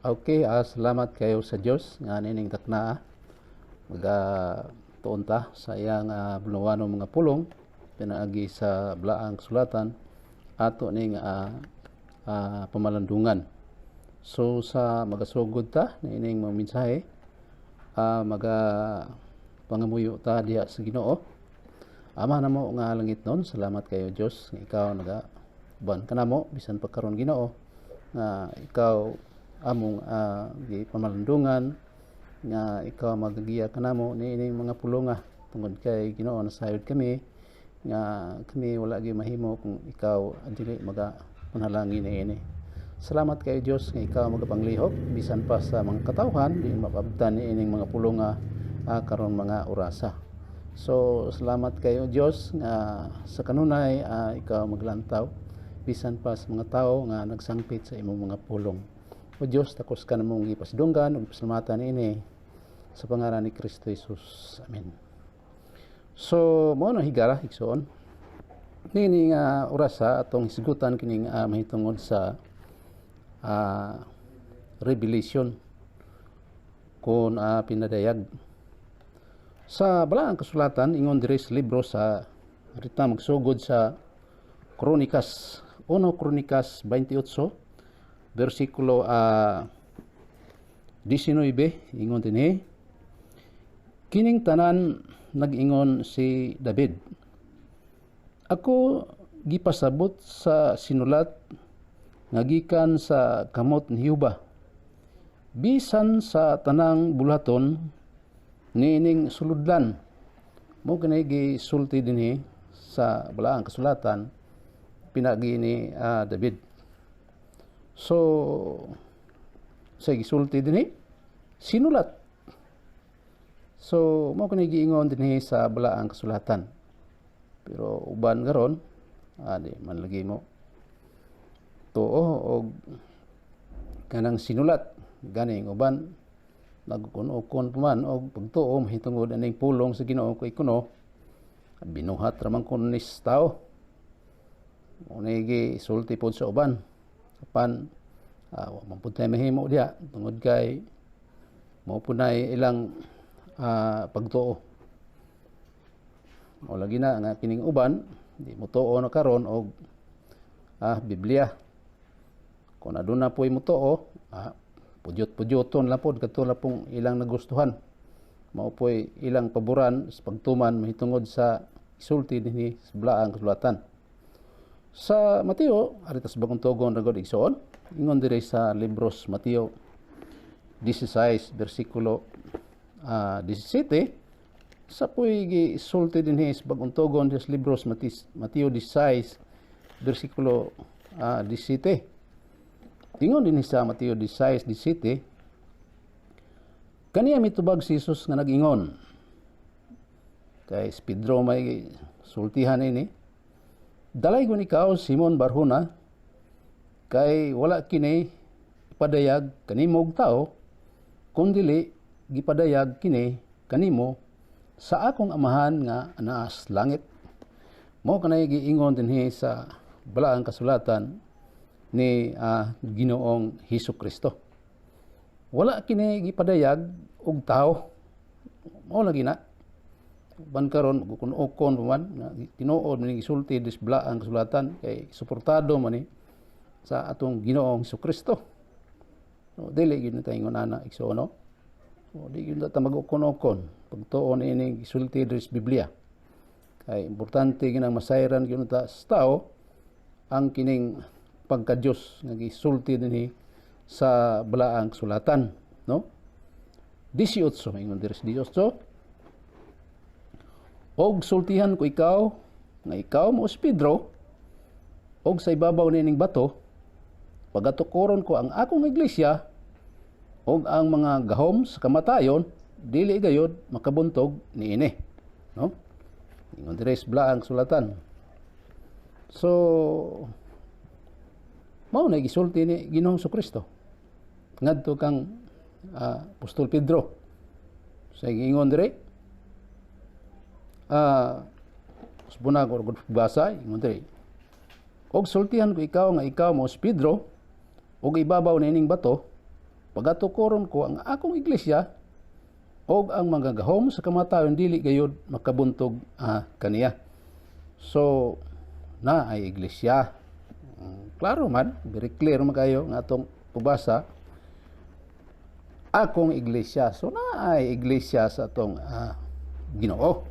Okay, salamat kayo sa Diyos nga nining takna maga tuon ta sa iyang bulawano mga pulong pinaagi sa blaang sulatan ato ning pamalandungan. So sa magasugod ta nining mga mensahe maga pangamuyo ta diha sa Ginoo. Ama namo nga langit nun, salamat kayo Diyos nga ikaw naga ban kanamo bisan pagkaron Ginoo nga ikaw among di pamalandungan nga ikaw magagiya kanamo niining mga pulonga tungod kay Ginoo nasayod kami nga kami wala gyud mahimo kung ikaw dili maga panalangin niini. Salamat kay Dios nga ikaw magapanglihok bisan pa sa mga katawhan di mapabtan niining mga pulonga karon mga orasa. So salamat kayo Dios nga sa kanunay ikaw maglantaw bisan pa sa mga tao nga nagsangpit sa imong mga pulong. O Diyos, takos ka namong ipasdunggan ug pasalamatan ini sa pangalan ni Kristo Jesus. Amen. So, mao na higara igsoon. Nini nga orasa atong hisgutan kining mahitungod sa revelation kun pinadayag. Sa balaang kasulatan ingon diri sa libro sa rita magsugod sa Kronikas, 1 Kronikas 28 versikulo 19 ingon dinhi, kining tanan nag-ingon si David, ako gipasabot sa sinulat nga gikan sa kamot ni Jehova, bisan sa tanang bulaton niining suludlan. Mo kanay gisulti dinhi sa balaang kasulatan pinagi ni David. So, sa gisulti dinhi sinulat. So, mao kani giingon dinhi sa balaang kasulatan. Pero uban karon, di man lagi mo tuo og kanang sinulat ganing uban nagkuno-kun man og pagtuo mahitungod aning pulong sa Ginoo kay kuno binuhat ra man kun nis tao. Unay gisulti pod sa uban. Apan mapunta mahimo diha tungod kay mao punay ilang pagtuo. O lagi na nga kining uban di mo tuo na karon og Biblia. Kung aduna po'y mo tuo, pudyot-pudyoton lang po katulad pong ilang nagustuhan. Mao po'y ilang paboran sa pagtuman mahitungod sa isulti dinhi sa balaang kasulatan. Sa Mateo, aritas bagong tugon ragod igsoon, ingon diri sa libros Mateo 16 bersikulo 17, sa puy gisulti dinhi sa bagong tugon sa libros Mateo 16 bersikulo 17. Ingon dinhi sa Mateo 16:17, kaniya mitubag si Jesus nga nag-ingon, kay si Pedro may sultihan ini, dalay ko ikaw, Simon Barhuna, kay wala kini ipadayag kanimog tao, kundili gipadayag kini kanimo sa akong amahan nga anaas langit. Mao kanay giingon dinhi sa balaang kasulatan ni Ginoong Hesukristo. Wala kini gipadayag og tao. Mao lagi na ban karon kun-ukon man tinuod man gisulti dis balaang kasulatan kay suportado man ni sa atong Ginoong Hesukristo. No, dili gyud ta ingon ana igsoon no. O di gyud ta mag-ukon-ukon pagtuon ini gisulti dis Biblia. Kay importante ginang masayran gyud ta sa tao ang kining pagka-Dios nga gisulti dinhi sa balaang kasulatan, no? 18 ingon diri sa 18, og sultihan ko ikaw nga ikaw mo si Pedro, og sa ibabaw nining bato pagatukoron ko ang akong iglesia, og ang mga gahom sa kamatayon dili gayud makabuntog niini, no? Ingon diri sa balaang sulatan. So mao na gisulti ni Ginoong Jesucristo ngadto kang Apostol Pedro. Sa ingon diri Subunag or basa, ingon diri, og sultihan ko ikaw nga ikaw mo si Pedro, og ibabaw nining bato, pagatukoron ko ang akong iglesia o ang mga gahom sa kamatayon dili gayud makabuntog kaniya. So na ay iglesia. Klaro man, very clear man kayo nga atong pubasa, akong iglesia. So na ay iglesia sa atong Ginoo.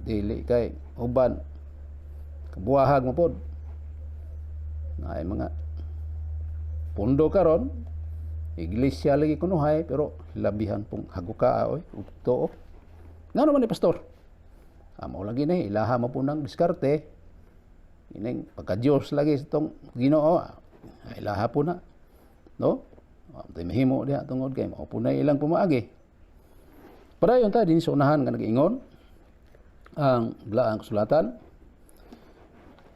Dili kay uban kabuhag mo pod. Na ay mga pundo karon, iglesia lagi kunuhay pero labihan pong hagukaa oy ugto. Ngano man ni pastor? Mao lagi ni ilaha mo po ng diskarte. Ining pagka-Diyos lagi sa itong Ginoo. Ilaha po na. No? Ito mahimo diha tungod kay mao po na ilang pumaagi. Padayon ta din sa unahan nga nag-ingon ang balaang kasulatan.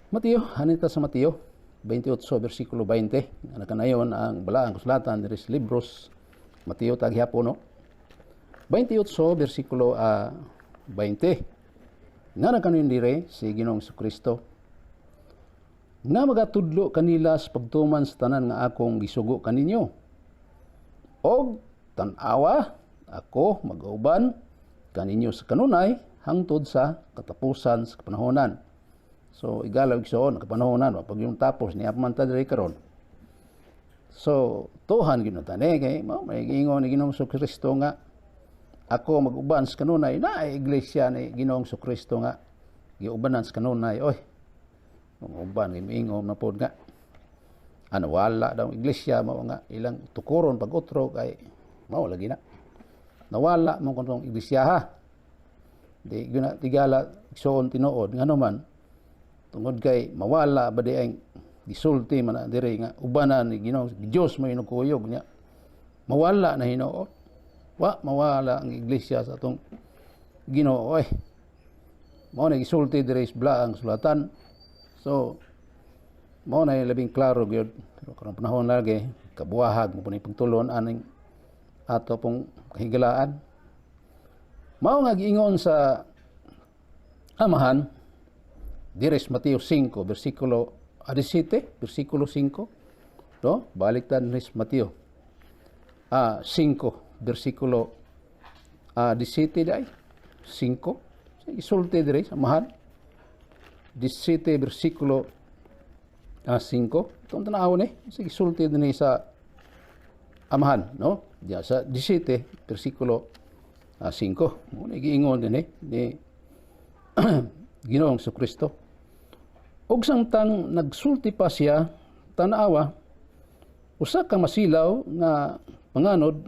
Mateo, hanita sa Mateo 28 versikulo 20. Ana kanayon ang balaang kasulatan diri sa libros Mateo taghapon no. 28 versikulo 20. Nga nakanon dire si Ginoong Kristo nga magatudlo kanila sa pagtuman sa tanan nga akong gisugo kaninyo. Og tan-awa ako mag-auban kaninyo sa kanunay hangtod sa katapusan sa kapanahonan. So igalaw igsoon kapanahonan pag yung tapos ni apman ta dire karon. So tuhan ginutane kay mao may giingon ni Ginoong Kristo nga ako mag-uban sa kanunay na iglesia ni Ginoong Kristo nga giubanan sa kanunay. Oy, uban gimingon na pod nga ano wala daw iglesia mao nga ilang tukuron pag utro kay mao lagi na nawala mo kuntong iglesia ha. Di gina tigala igsoon tinuod ngano man tungod kay mawala ba di ang gisulti man diri nga ubanan ni Ginoong Dios mo inugkuyog niya. Mawala na Hinoo. Mawala ang iglesia sa atong Ginoo. Oy, mao na gisulti diri sa balaang sulatan. So mao na labing klaro gyud pero karong panahon lagi kabuhag mo pud pagtulon aning ato pong kahigalaan. Mao nga giingon sa amahan diri sa Mateo 5 versikulo 17 versikulo 5 no baliktad ni Mateo 5 versikulo 17 day 5 isulti dire sa amahan 17 versikulo 5 itong tanawon sige isulti din sa amahan no diya sa 17 versikulo 5 mo giingon din ni Ginoong Kristo. Og samtang nagsulti pa siya tan-awa usa ka masilaw nga panganod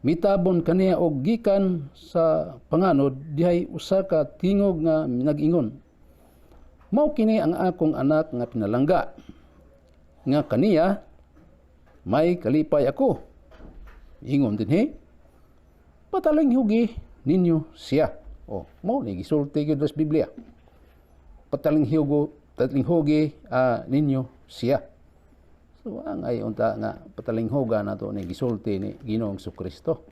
mitabon kaniya og gikan sa panganod dihay usa ka tingog nga nag-ingon. Mao kini ang akong anak nga pinalangga nga kaniya may kalipay ako. Ingon dinhi pataling hugi ninyo siya. Mao ni gisulti gyud sa Biblia. Pataling hugi ninyo siya. So ang ay unta nga patalinghoga nato ni gisulti ni Ginoong Kristo.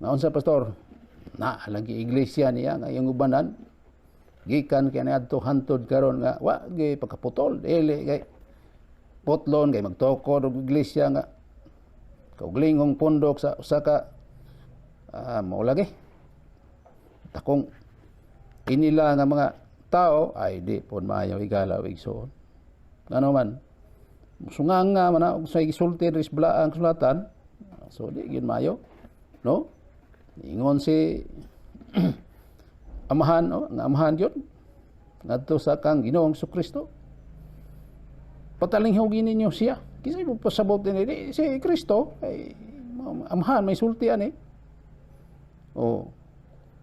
Nga unsa pastor? Na lagi iglesia niya nga iyang ubanan gikan kay niadto hantod karon nga wa gi pagkaputol dili kay potlon kay magtokod og iglesia nga kauglingong pundok sa usa ka mao lagi takong inila nga mga tao ay di pod maayo igalaw igsoon. Ano man sunganga man og say gisulti diri sa balaang sulatan. So di gyud maayo, no? Ingon si amahan nga amahan gyud ngadto sa kang Ginoong Kristo. Patalinghogi ninyo siya. Kisay mo pasabot dinhi si Kristo ay amahan may sulti ani.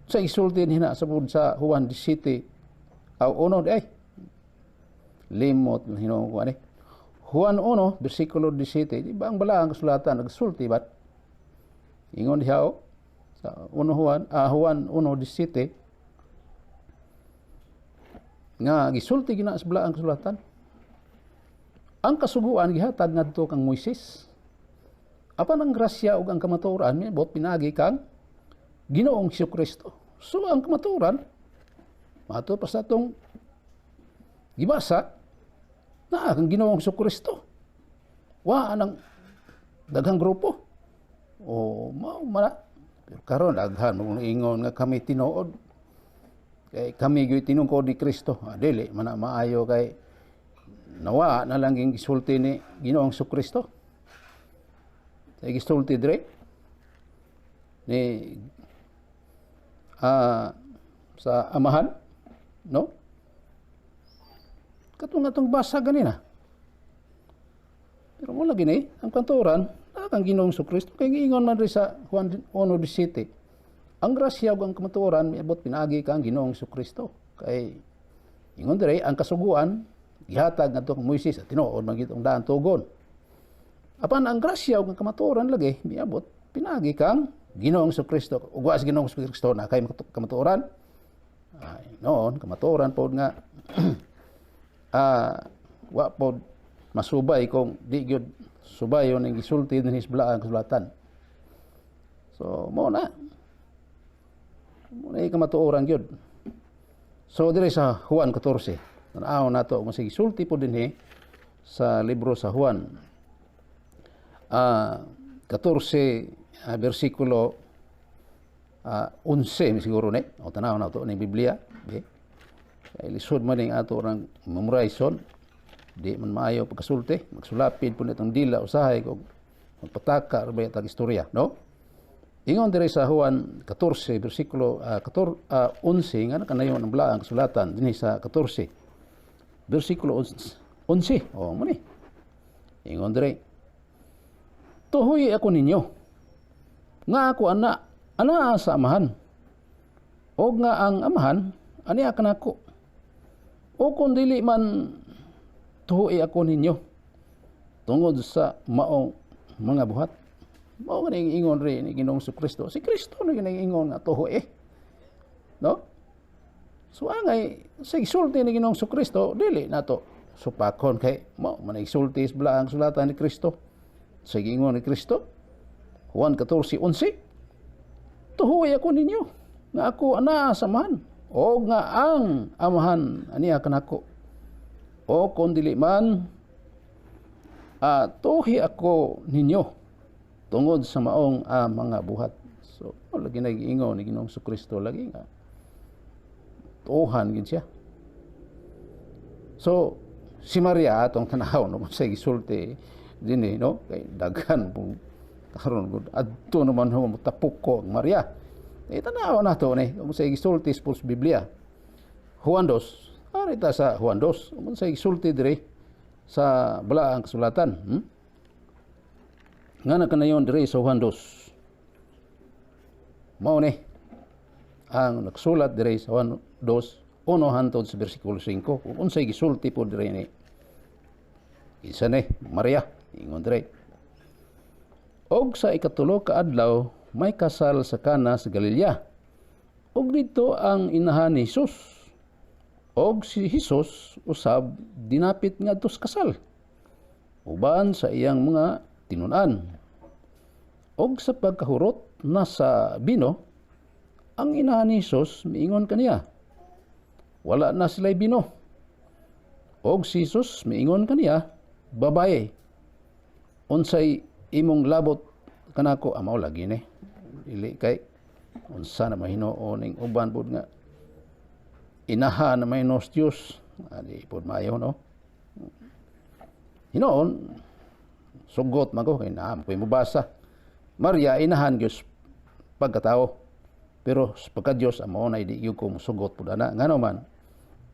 Sa isulti hina sa Juan 17 uno ay limot Hinoo ko ani. Juan 1 versikulo 17 di ba ang balaang kasulatan nagsulti bat ingon diha sa Juan 1:17 nga gisulti gina sa balaang kasulatan ang kasuguan gihatag ngadto kang Moises apan ang grasya ug ang kamatuoran bot pinagi kang Ginoong Kristo. So ang kamatuoran mato pa sa atong gibasa na kang Ginoong Kristo. wa anang daghang grupo. O mao mala. Pero karon daghan mo ingon nga kami tinuod. Kay kami gyud tinungkod ni Kristo. Dili man maayo kay nawa na lang ging gisulti ni Ginoong Kristo. Sa gisulti dire ni sa amahan, no? Katong atong basa ganina. Pero wala gini ang kanturan ang Ginoong Kristo kay giingon man ri sa Juan 1:17. Ang grasya ug ang kamatuoran miabot pinaagi kang Ginoong Kristo. Kay ingon dire ang kasuguan gihatag ngadto kang Moises at tinuod man gid ang daan tugon. Apan ang grasya ug ang kamatuoran lagi miabot pinaagi kang Ginoong Kristo. Ug wa sa Ginoong Kristo na kay kamatuoran. Ay noon kamatuoran pod nga wa pod masubay kung di gyud subayon ang gisulti din hisblaan kasulatan. So mo na kamatuoran gyud. So dire sa Juan 14 tanaw nato kung sige sulti po dinhi sa libro sa Juan 14 bersikulo 11 siguro ni o tanaw na to ni Biblia okay? Kay lisod man ning ato orang memorization di man maayo pagkasulti magsulapid po nitong dila usahay kog magpataka rabay tag istorya no. Ingon dire sa Juan 14 bersikulo 11 nga nakanayon ang blaang kasulatan dinhi sa 14 bersikulo 11 mo ni ingon dire tuhoy ako ninyo nga ako ana sa amahan o nga ang amahan ani akan ako o kung dili man tuhoy ako ninyo tungod sa maong mga buhat. Mao nga ingon rin ni Ginoong Kristo. Si Kristo na ingon nga tuhoy no? So angay sa isulti ni Ginoong Kristo dili nato supakon kay mao man isulti is blaang sulatan ni Kristo. Sa ingon ni Kristo Juan 14:11 tuhoy ako ninyo nga ako ana sa amahan o nga ang amahan aniya kanako o kung dili man tuhi ako ninyo tungod sa maong mga buhat. So lagi nag-ingon ni Ginoong Kristo lagi nga tuhan gid siya. So si Maria atong tanaw no sa gisulti dinhi no kay daghan pong karon gud adto naman ho mutapok ko ang Maria. Tanaw nato ni kung sa gisulti sa Biblia. Juan 2 arita sa Juan 2 kung sa gisulti dire sa balaang kasulatan nga nakanayon dire sa Juan 2 mao ni ang nagsulat dire sa Juan 2 uno hangtod sa bersikulo 5 kung unsay gisulti po dire ni isa ni Maria ingon dire og sa ikatulo ka adlaw may kasal sa Kana sa Galilea og dito ang inahan ni Jesus og si Jesus usab dinapit ngadto sa kasal uban sa iyang mga tinun-an og sa pagkahurot na sa bino ang inahan ni Jesus miingon kaniya wala na sila'y bino og si Jesus miingon kaniya babae unsay imong labot kanako amaw lagi ni dili kay unsa na mahinuon ning uban pud nga inahan na maynos Dios ali pud maayo no hinoon sugot man ko kay naam ko'y mubasa Maria inahan Dios pagkatao pero pagka Dios amo na di gyud ko musugot pud ana ngano man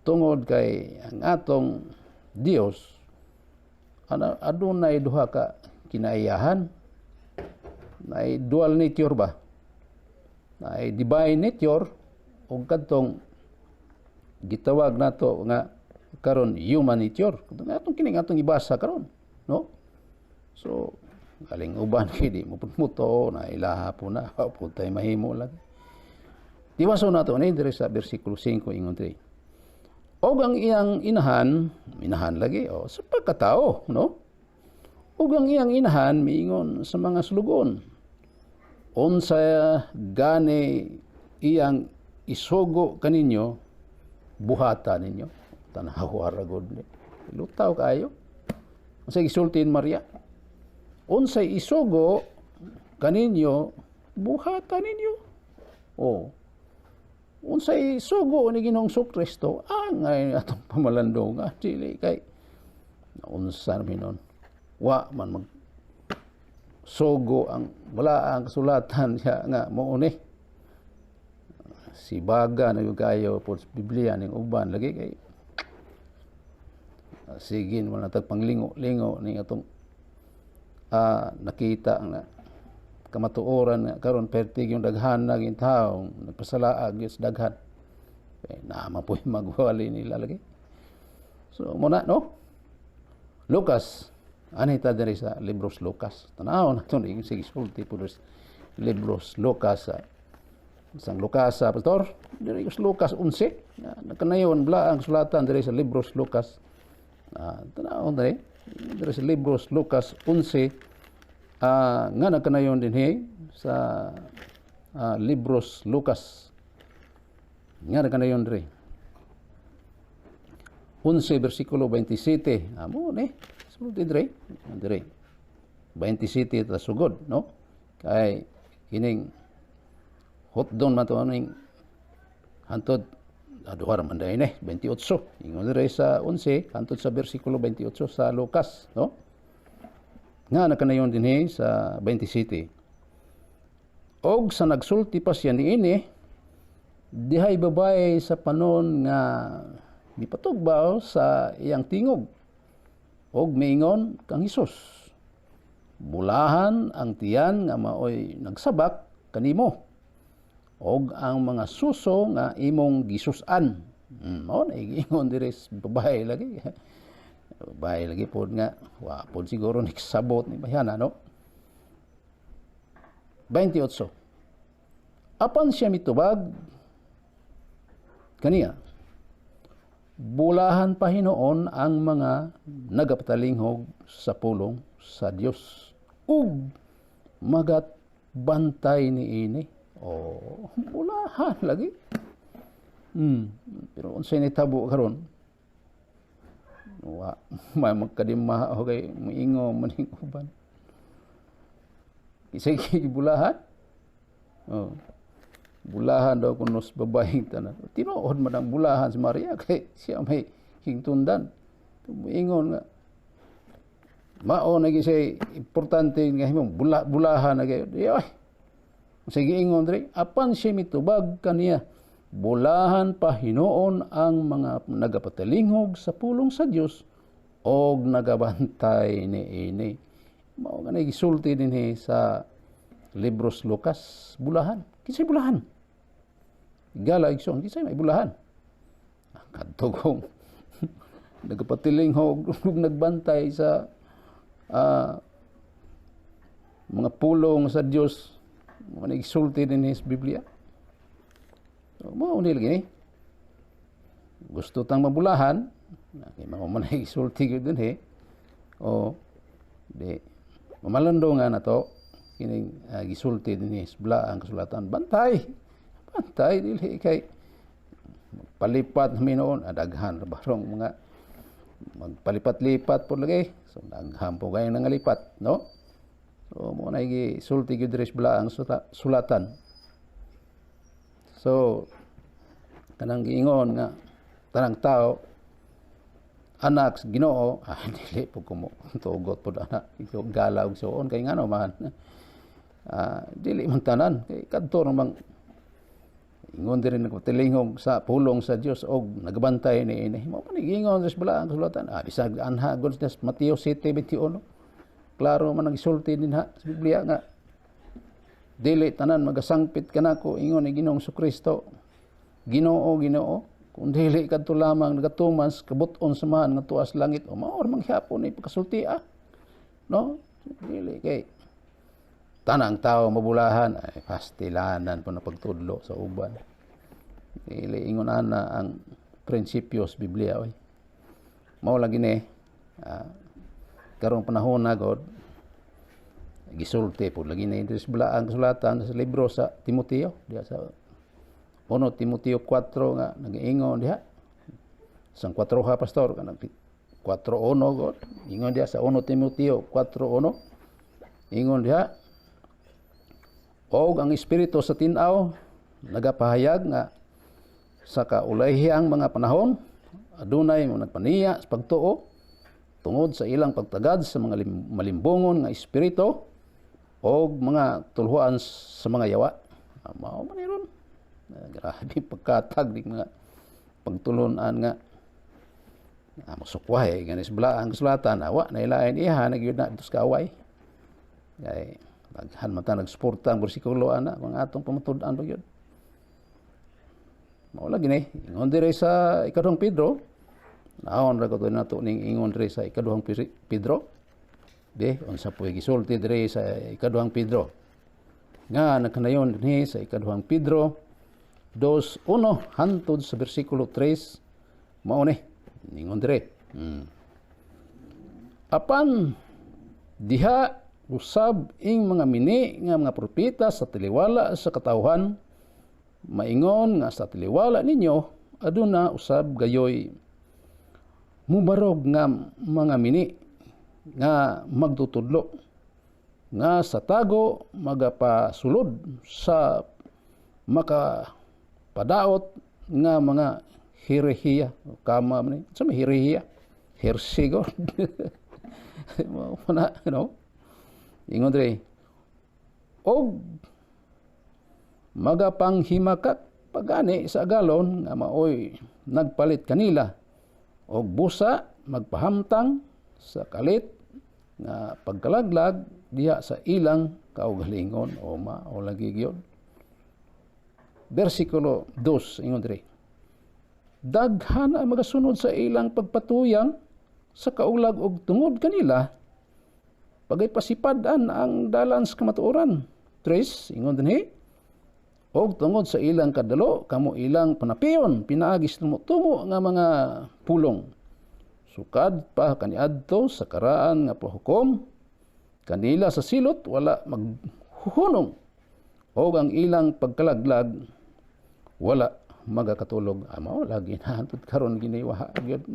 tungod kay ang atong Dios adunay duha ka kinaiyahan na dual nature ba na divine nature ug kadtong gitawag nato nga karon human nature kadtong atong kining atong ibasa karon no so galing uban kidi mo muto na ilaha po na putay mahimo lang diwaso nato ni dire sa bersikulo 5 ingon diri og ang iyang inahan lagi sa pagkatao no ug ang iyang inahan miingon sa mga sulugon unsa gani iyang isugo kaninyo buhata ninyo tanaw aragod ni lutaw kayo sa gisultin Maria unsay isugo kaninyo buhatan ninyo. O unsay isugo ni Ginoong Kristo angay atong pamalandong dili kay unsa minon wa man mag sugo ang wala ang kasulatan siya nga mao ni si baga na yung kayo po sa Biblia ning uban lagi kay sige wala tag panglingo-lingo ning atong nakita nga kamatuoran nga karon pertig yung daghan na gin tawo nagpasalaag sa daghan kay naama po magwali nila lagi. So muna no Lucas anita diri sa libros Lucas tanaw nato ni sige sulti po libros Lucas isang Lucas pastor diri sa Lucas 11 nakanayon bla ang sulatan diri sa libros Lucas tanaw diri sa libros Lucas 11 nga nakanayon dinhi sa libros Lucas nga nakanayon diri 11 versikulo 27 amo ni sulti diri 27 ta sugod no kay kining hotdon man to aning hantod aduhar man day ni 28 ingon diri sa 11 hantod sa bersikulo 28 sa Lucas no nga nakanayon dinhi sa 27 og sa nagsulti pa siya niini dihay babae sa panon nga gipatugbaw sa iyang tingog og miingon kang Hesus bulahan ang tiyan nga maoy nagsabak kanimo og ang mga suso nga imong gisusan mao na ingon diri babae lagi pod nga wa pod siguro nagsabot ni bayana no 28 apan siya mitubag kaniya bulahan pa hinoon ang mga nagapatalingog sa pulong sa Dios ug magat bantay niini bulahan lagi pero unsay nitabo karon wa may magkadima kay moingo maning uban isay bulahan bulahan daw kunos babaeng tanan tinuod man ang bulahan si Maria kay siya may hingtundan moingon nga mao na gisay importante nga himong bulahan na gayon ay sige ingon diri apan siya mitubag kaniya bulahan pa hinoon ang mga nagapatalingog sa pulong sa Dios og nagabantay niini mao nga gisulti dinhi sa libros Lucas bulahan kinsay bulahan gala igsoon kisay may bulahan kadto kong nagapatilinghog ug nagbantay sa mga pulong sa Dios mo nagsulti din sa Biblia so mao ni lagi gusto tang mabulahan kay mao man nagsulti gyud din di mamalandongan nato kining gisulti din sa Biblia ang kasulatan bantay dili kay palipat minoon adaghan barong mga magpalipat-lipat po lagi so daghan po kay nangalipat no so mo na gisulti gyud diri sa ang sulatan so kanang giingon nga tanang tao anak sa Ginoo dili po ko mo tugot po ana ikaw galaw soon kay ngano man dili man tanan kay kadto namang ingon diri nagpatilingog sa pulong sa Dios og nagbantay niini mao man ingon sa ang sulatan bisag anha gud sa Mateo 7:21 klaro man nagsulti din sa Biblia nga dili tanan magasangpit kanako ingon ni Ginoong Kristo Ginoo kung dili kadto lamang nagatumas kabut-on sa man nga tuas langit o mao manghapon ni pagkasulti no dili kay tanang tao mabulahan ay pastilanan po na pagtudlo sa uban dili ingon ana ang prinsipyo sa Biblia mao lagi ni karong panahon na god gisulti po lagi ni sa ang kasulatan sa libro sa Timoteo diha sa 1 Timoteo 4 nga nag-ingon diha sang 4 ha pastor kanang 4:1 god ingon diha sa 1 Timoteo 4:1 Ingon diha, og ang espiritu sa tin-aw nagapahayag nga sa kaulayhang mga panahon adunay mo nagpaniya sa pagtuo tungod sa ilang pagtagad sa mga malimbongon nga espiritu og mga tulhuan sa mga yawa. Mao man ron. Grabe pagkatag ng mga pagtulunan nga masukway ganis bala ang kasulatan awa na ilain iha nagyud na dos kaaway. Kay daghan mata nagsuporta ang bersikulo ana kung atong pamatud-an gyud. Mao lagi ni ingon dire sa ikaduhang Pedro. Naon ra ko nato ning ingon dire sa ikaduhang Pedro. De unsa puy gisulti dire sa ikaduhang Pedro. Nga nagkanayon dinhi sa ikaduhang Pedro 2:1 hantod sa bersikulo 3 mao ni ingon dire. Apan diha usab ing mga mini nga mga propeta sa tiliwala sa katawhan maingon nga sa tiliwala ninyo aduna usab gayoy mubarog nga mga mini nga magtutudlo nga sa tago magapasulod sa makapadaot nga mga herehiya kama man sa herehiya hersigo mo na ingon dire og magapanghimakak pagani sa agalon nga maoy nagpalit kanila og busa magpahamtang sa kalit nga pagkalaglag diha sa ilang kaugalingon o mao lagi gyud. Bersikulo 2 ingon dire daghan ang magasunod sa ilang pagpatuyang sa kaulag og tungod kanila pagay pasipadan ang dalan sa kamatuoran. 3 ingon dinhi og tungod sa ilang kadalo kamo ilang panapion pinaagis tumo nga mga pulong sukad pa kaniadto sa karaan nga pahukom kanila sa silot wala maghuhunong og ang ilang pagkalaglag wala magakatulog. Mao lagi na hantod karon giniwa gyud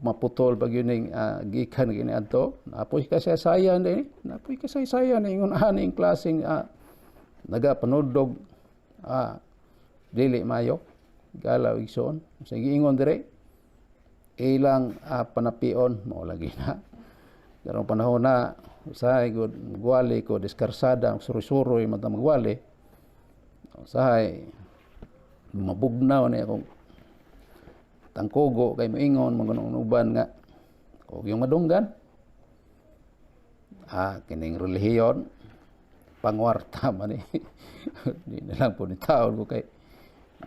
maputol pag yun yung gikan gini adto napoy kasaysayan din napoy kasaysayan ingon aning klaseng nagapanudog dili mayo galaw igsoon sige ingon dire ilang panapion mao lagi na karong panahon na usahay gud gwali ko diskarsada suroy-suroy mata magwali usahay mabugnaw ni akong tangkogo kay moingon mga uban nga og yung madunggan kining relihiyon pangwarta man ni di na lang po ni taon ko kay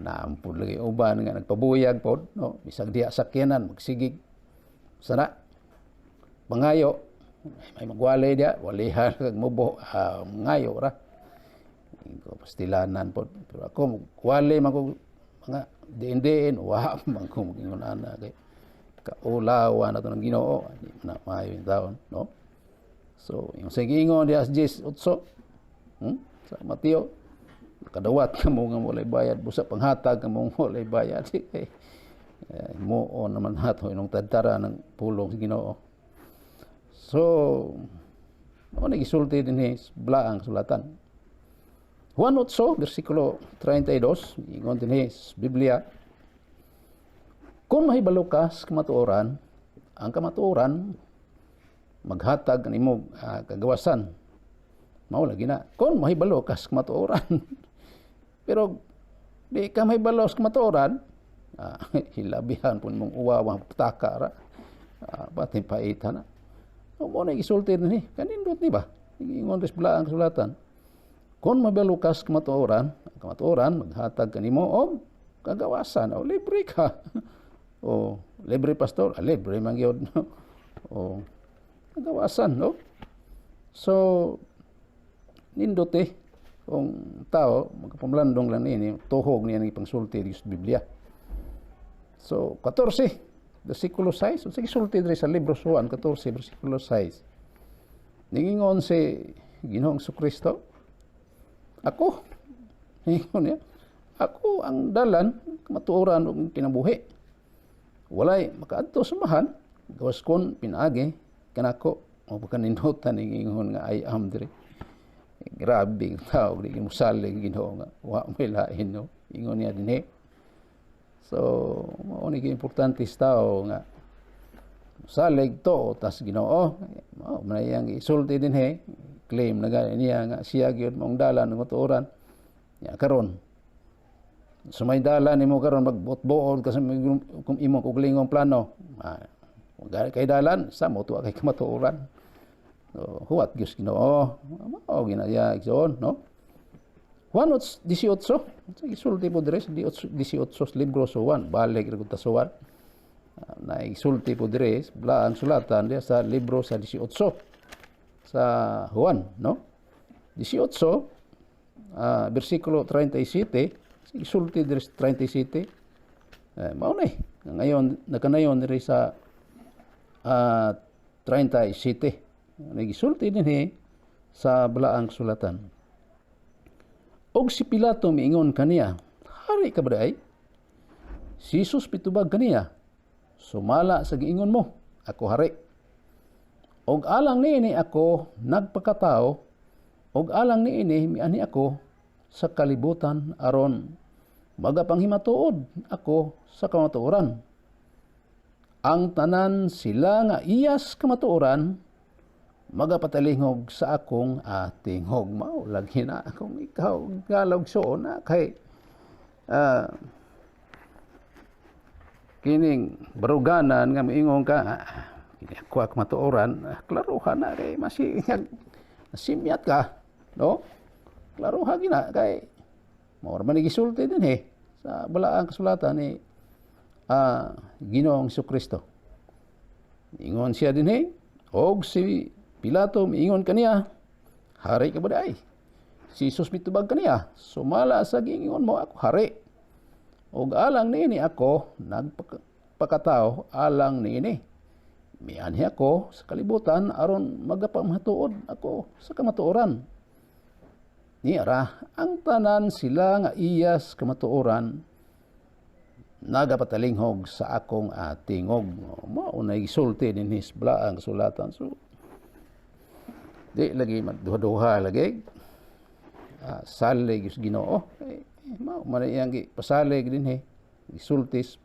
naampun lagi uban nga nagpabuyag pod no bisag diha sakyanan magsigig sana pangayo may magwalay dia walihan kag mubo ngayo ra ko pastilanan pod pero ako wali man ko mga diin wa man ko mogingon ana kay kaulawan ato ng Ginoo di na maayo yung taon no so yung sigingon dia sa 10:8 sa Mateo kadawat ka mo nga walay bayad busa panghatag ka mo walay bayad muon naman hato inong tadtara ng pulong sa Ginoo so ano nagisulti dinhi blaang sulatan Juan 8, versikulo 32, ingon dinhi sa Biblia, kung mahibalo ka sa kamatuoran, ang kamatuoran maghatag kanimo kagawasan. Mao lagi na. Kung mahibalo ka sa kamatuoran, pero di ka mahibalo sa kamatuoran, hilabihan po mong uwawang putaka ra, pati paitan na. Mo na isulti dinhi, kanindot ni ba? Ingon res bala ang kasulatan. Kung mabalukas kamatuoran, ang kamatuoran maghatag kanimo og kagawasan o libre ka. O libre pastor, libre man gyud. O kagawasan, no? So nindot kung tao magpamlandong lang ini tuhog niya ng ipangsulti sa Biblia. So 14 versikulo 6, sige sulti diri sa libro Juan 14 versikulo 6. Ningingon si Ginoong Kristo, ako, ako ang dalan, kamatuoran o kinabuhi. Walay makaadto sumahan, gawas kon pinaagi, kanako, o pagkanindutan ning ingon nga I am dire. Grabe tao di musalig Ginoo nga wa may lain no ingon niya dinhi. So mao ni importante sa tao nga salig to tas Ginoo mao man yang isulti dinhi claim na niya nga siya gyud mong dalan ng tuoran ya karon sumay dalan nimo karon magbuot-buot kasi kung imo kuglingong plano kay dalan sa mo tuwa kay kamatuoran. So, huwat Diyos Ginoo. Mao ginaya igsoon, no? Juan 18. Isulti po dire 18 libro so 1. Balik ra gud ta so 1. Na isulti po dire bala ang sulatan dia sa libro sa 18 sa Juan, no? 18 bersikulo 37 isulti dire 37. Mao na ngayon nakanayon dire sa 37. Nagisulti dinhi sa balaang sulatan. Og si Pilato miingon kaniya, hari ka ba day? Si Jesus pitubag kaniya, sumala sa giingon mo, ako hari. Og alang niini ako nagpakatao, og alang niini miani ako sa kalibutan aron magapanghimatuod ako sa kamatuoran. Ang tanan sila nga iyas kamatuoran magapatalingog sa akong tingog. Mao lagi na akong ikaw galog so na kay kining baruganan nga miingon ka kini ako matuoran klaruhan na kay masiyag simyat ka no klaruhan gina kay mao man gisulti din sa balaang kasulatan ni Ginoong Jesucristo. Ingon siya din og si Pilato miingon kaniya, hari ka ba day? Si Jesus mitubag kaniya, sumala sa giingon mo ako hari. Og alang niini ako nagpakatao alang niini. Mianhi ako sa kalibutan aron magapamatuod ako sa kamatuoran. Niara ang tanan sila nga iyas kamatuoran nagapatalinghog sa akong tingog. Mao na isulti dinhi sa balaang kasulatan. So di lagi magduha-duha lagi salig is Ginoo mao man iyang pasalig dinhi isultis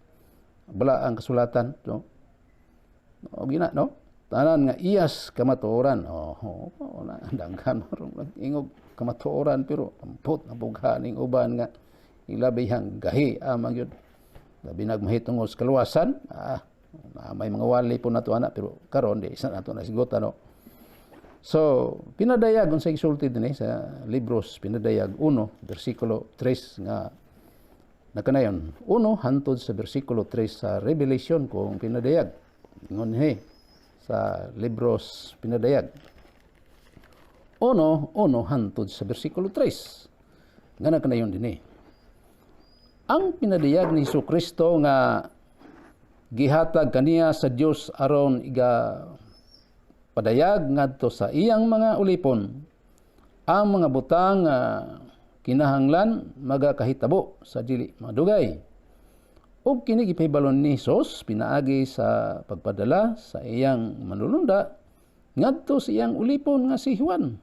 balaang kasulatan no o gina no tanan nga iyas kamatuoran na danghan marong ingog kamatuoran pero ampot na bughaning uban nga ilabihang gahi amang yun labi nagmahitungos kaluwasan may mga wali po nato ana pero karon di isa nato na sigota no. So, pinadayag sa isulti din sa libros, pinadayag 1, versikulo 3 nga nakanayon. 1 hantod sa versikulo 3 sa Revelation kung pinadayag. Ingon sa libros pinadayag. 1 hantod sa versikulo 3. Nga nakanayon din Ang pinadayag ni Jesucristo nga gihatag kaniya sa Dios aron iga padayag ngadto sa iyang mga ulipon ang mga butang kinahanglan magakahitabo sa dili madugay. Ug kini gipahibalon ni Jesus pinaagi sa pagpadala sa iyang manulunda ngadto sa iyang ulipon nga si Juan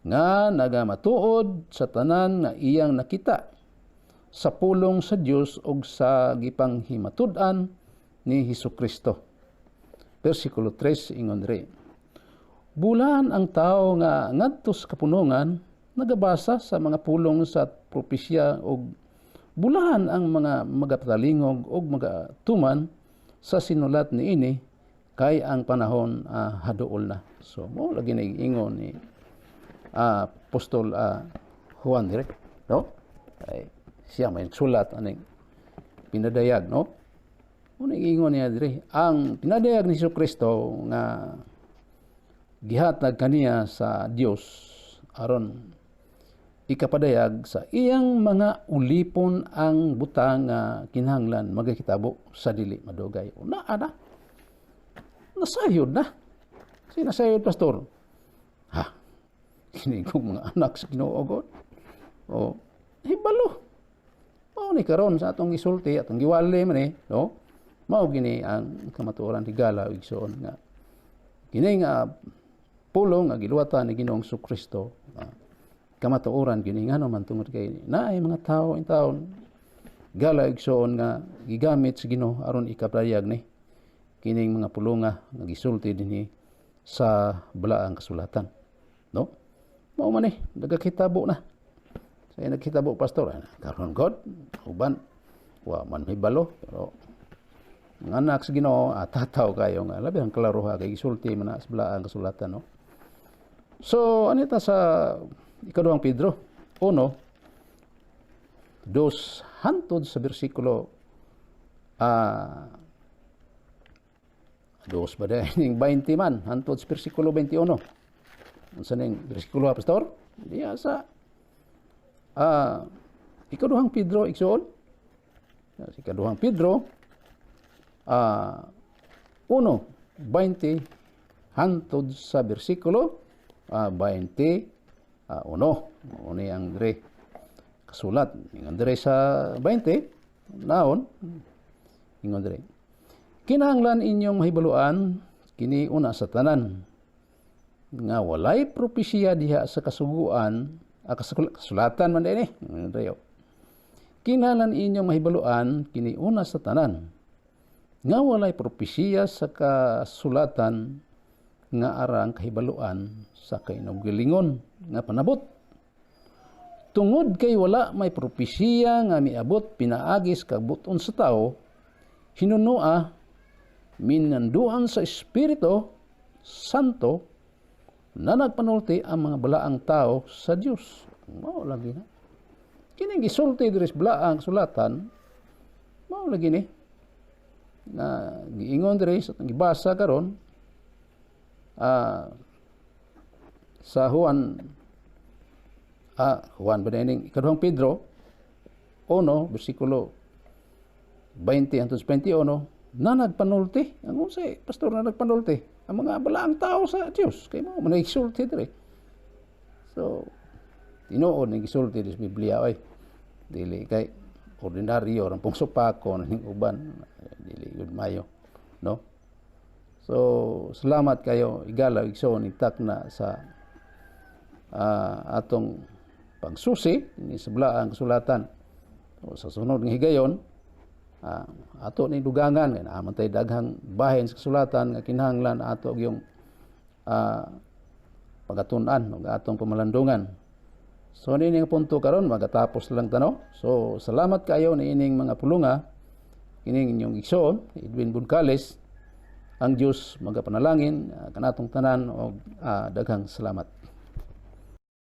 nga nagamatuod sa tanan nga iyang nakita sa pulong sa Dios ug sa gipanghimatud-an ni Hesukristo. Versikulo 3 ingon diri. Bulan ang tao nga ngadto sa kapunungan nagabasa sa mga pulong sa propesya ug bulahan ang mga magapatalingog ug magatuman sa sinulat niini kay ang panahon haduol na. So mo lagi na ingon ni Apostol Juan dire, no? Ay siya may sulat aning pinadayag, no? Una ingon niya dire, ang pinadayag ni Jesucristo nga gihatag kaniya sa Dios aron ikapadayag sa iyang mga ulipon ang butang nga kinahanglan magakitabo sa dili madugay. Una ana. Nasayod na. Sinasayod pastor. Kini kong mga anak sa Ginoo God. Hibalo. Mao ni karon sa atong gisulti atong giwali man no? Mao gini ang kamatuoran higala igsoon nga Kini nga pulong nga giluwatan ni Ginoong Kristo, kamatuoran kini ngano man tungod kay naay mga tao in taon gala igsoon nga gigamit sa Ginoo aron ikaprayag ni kining mga pulonga nga gisulti dinhi sa balaang kasulatan, no? Mao man ni nagakitabo na. Say nagkitabo pastor karon God uban wa man may balo pero nga anak sa Ginoo tataw kayo nga labi ang klaro ha kay gisulti man na sa balaang kasulatan, no? So anita sa ikaduhang Pedro 1:2 hantod sa bersikulo 2 ba dahil 20 man hantod sa bersikulo 21. Unsa ning bersikulo pastor? Diya sa ikaduhang Pedro igsoon. Ikaduhang Pedro 1:20 hantod sa bersikulo 21. Ano ang dire kasulat ingon dire sa 20 naon ingon dire kinahanglan inyong mahibaluan kini una sa tanan nga walay propesya diha sa kasuguan kasulatan man dinhi dire kinahanglan inyong mahibaluan kini una sa tanan nga walay propesya sa kasulatan nga arang kahibaluan sa kainuglingon nga panabot. Tungod kay wala may propesya nga miabot pinaagis kag buton sa tao, hinunua minanduan sa Espiritu Santo na nagpanulti ang mga balaang tao sa Dios. Mao lagi na. Kini gisulti diri sa balaang sulatan, mao lagi ni na giingon diri sa gibasa karon sa Juan ba dining ikaduhang Pedro 1 bersikulo 20 hangtod 21 na nagpanulti ang unsay pastor na nagpanulti ang mga balaang tao sa Dios kay mo manaisulti diri. So tinuod ni gisulti sa Biblia ay dili kay ordinaryo ang pungsupako ning uban dili gud mayo, no? So salamat kayo igalaw igsoon igtak na sa atong pagsusi ni sa balaang kasulatan. So, sa sunod ng higayon ato ni dugangan nga naman tay daghang bahin sa kasulatan nga kinahanglan ato yung pagatun-an ug atong pamalandungan. So nining punto karon magatapos lang tanaw. So salamat kayo ni ining mga pulunga kining inyong igsoon Edwin Buncales. Ang Dios magapanalangin kanatong tanan og daghang salamat.